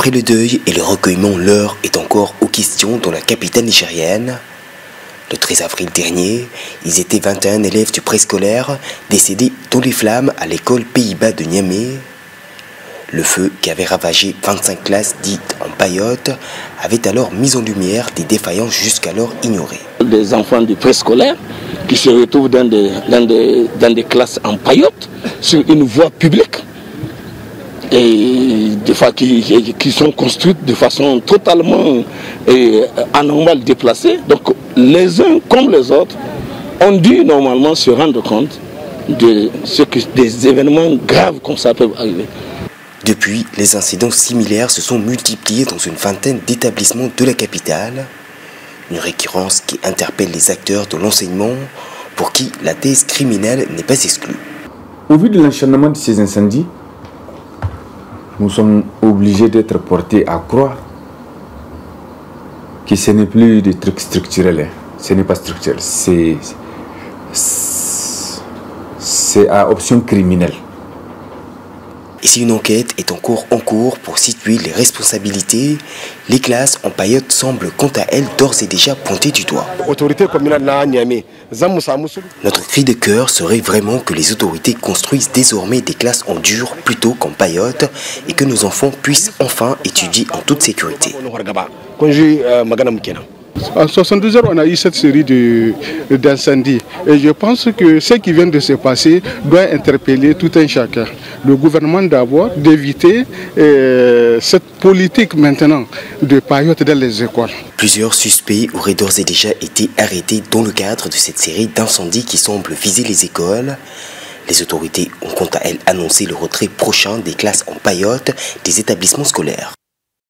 Après le deuil et le recueillement, l'heure est encore aux questions dans la capitale nigérienne. Le 13 avril dernier, ils étaient 21 élèves du préscolaire décédés dans les flammes à l'école Pays-Bas de Niamey. Le feu qui avait ravagé 25 classes dites en paillotes avait alors mis en lumière des défaillances jusqu'alors ignorées. Des enfants du préscolaire qui se retrouvent dans des classes en paillotes sur une voie publique et des fois qui sont construites de façon totalement anormale, déplacée. Donc les uns comme les autres ont dû normalement se rendre compte de ce que des événements graves comme ça peuvent arriver. Depuis, les incidents similaires se sont multipliés dans une vingtaine d'établissements de la capitale. Une récurrence qui interpelle les acteurs de l'enseignement pour qui la thèse criminelle n'est pas exclue. Au vu de l'enchaînement de ces incendies, nous sommes obligés d'être portés à croire que ce n'est plus des trucs structurels. Ce n'est pas structurel, c'est à option criminelle. Et si une enquête est encore en cours pour situer les responsabilités, les classes en paillotes semblent quant à elles d'ores et déjà pointées du doigt. Notre cri de cœur serait vraiment que les autorités construisent désormais des classes en dur plutôt qu'en paillotes et que nos enfants puissent enfin étudier en toute sécurité. En 72 heures, on a eu cette série d'incendies. Et je pense que ce qui vient de se passer doit interpeller tout un chacun. Le gouvernement d'abord d'éviter cette politique maintenant de paillotes dans les écoles. Plusieurs suspects auraient d'ores et déjà été arrêtés dans le cadre de cette série d'incendies qui semble viser les écoles. Les autorités ont quant à elles annoncé le retrait prochain des classes en paillotes des établissements scolaires.